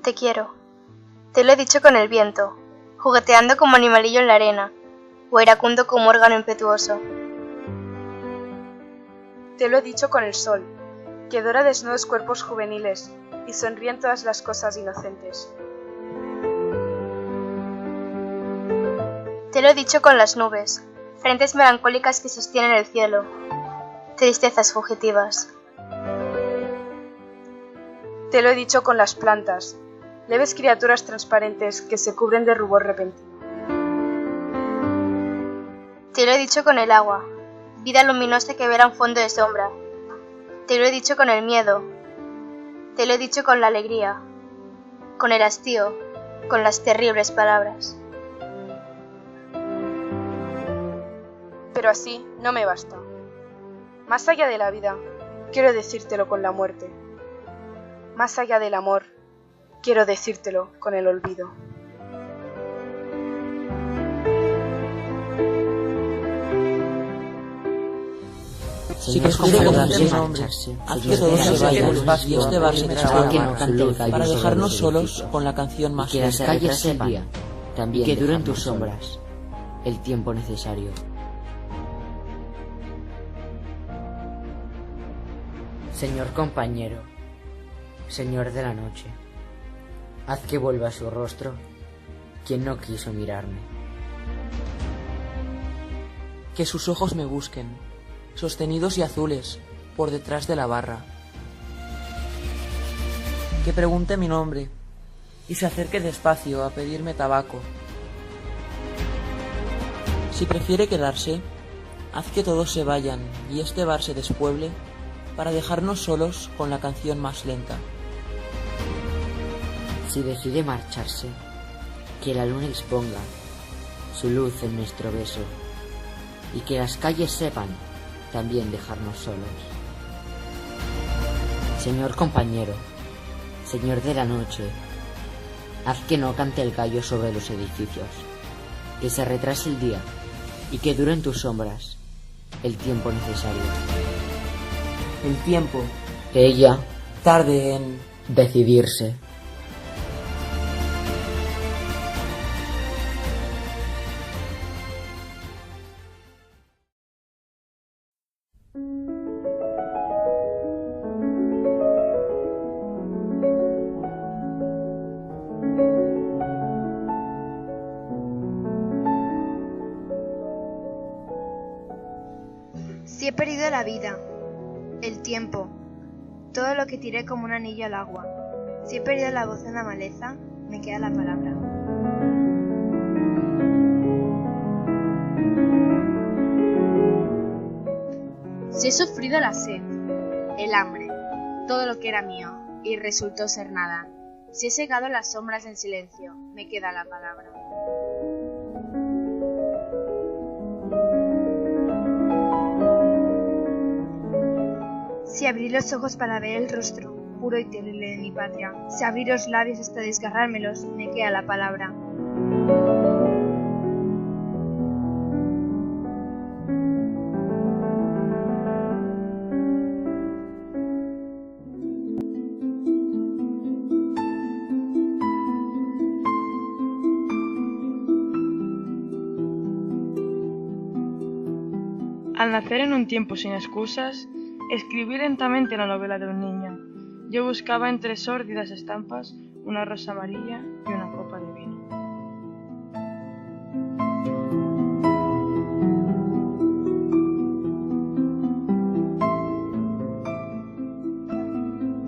Te quiero. Te lo he dicho con el viento, jugueteando como animalillo en la arena, o iracundo como órgano impetuoso. Te lo he dicho con el sol, que dora desnudos cuerpos juveniles y sonríe en todas las cosas inocentes. Te lo he dicho con las nubes, frentes melancólicas que sostienen el cielo, tristezas fugitivas. Te lo he dicho con las plantas, leves criaturas transparentes que se cubren de rubor repentino. Te lo he dicho con el agua, vida luminosa que verá un fondo de sombra. Te lo he dicho con el miedo. Te lo he dicho con la alegría, con el hastío, con las terribles palabras. Pero así no me basta. Más allá de la vida, quiero decírtelo con la muerte. Más allá del amor, quiero decírtelo con el olvido. Si prefiere marcharse, haz que todos se vayan y este bar se traslade para dejarnos solos con la canción más que las calles sepan también que duren tus sombras el tiempo necesario. Señor compañero, señor de la noche, haz que vuelva su rostro quien no quiso mirarme. Que sus ojos me busquen, sostenidos y azules, por detrás de la barra. Que pregunte mi nombre y se acerque despacio a pedirme tabaco. Si prefiere quedarse, haz que todos se vayan y este bar se despueble para dejarnos solos con la canción más lenta. Si decide marcharse, que la luna exponga su luz en nuestro beso y que las calles sepan también dejarnos solos. Señor compañero, señor de la noche, haz que no cante el gallo sobre los edificios, que se retrase el día y que duren tus sombras el tiempo necesario. El tiempo Ella tarde en decidirse. Si he perdido la vida, el tiempo, todo lo que tiré como un anillo al agua. Si he perdido la voz en la maleza, me queda la palabra. Si he sufrido la sed, el hambre, todo lo que era mío, y resultó ser nada. Si he secado las sombras en silencio, me queda la palabra. Si abrí los ojos para ver el rostro puro y terrible de mi patria, si abrí los labios hasta desgarrármelos, me queda la palabra. Al nacer en un tiempo sin excusas, escribí lentamente la novela de un niño. Yo buscaba entre sórdidas estampas una rosa amarilla y una copa de vino.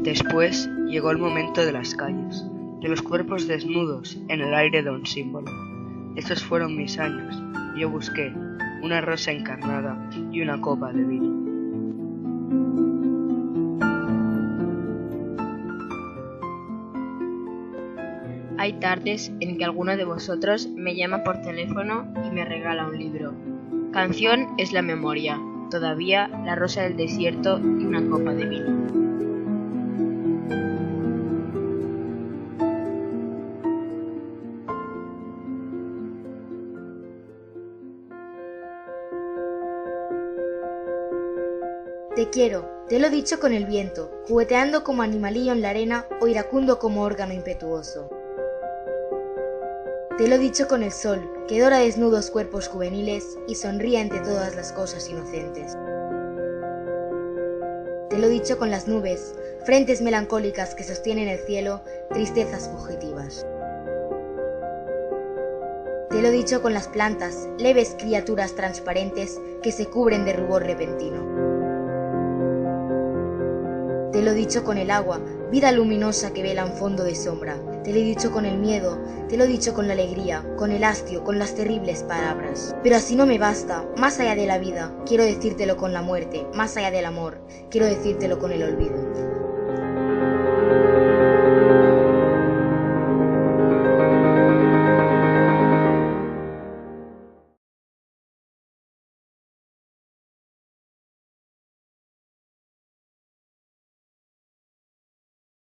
Después llegó el momento de las calles, de los cuerpos desnudos en el aire de un símbolo. Esos fueron mis años. Yo busqué una rosa encarnada y una copa de vino. Hay tardes en que alguno de vosotros me llama por teléfono y me regala un libro. Canción es la memoria, todavía la rosa del desierto y una copa de vino. Te Te quiero, te lo he dicho con el viento, jugueteando como animalillo en la arena o iracundo como órgano impetuoso. Te lo he dicho con el sol, que dora desnudos cuerpos juveniles y sonríe ante todas las cosas inocentes. Te lo he dicho con las nubes, frentes melancólicas que sostienen el cielo, tristezas fugitivas. Te lo he dicho con las plantas, leves criaturas transparentes que se cubren de rubor repentino. Te lo he dicho con el agua, vida luminosa que vela en fondo de sombra. Te lo he dicho con el miedo, te lo he dicho con la alegría, con el hastio, con las terribles palabras. Pero así no me basta, más allá de la vida, quiero decírtelo con la muerte, más allá del amor, quiero decírtelo con el olvido.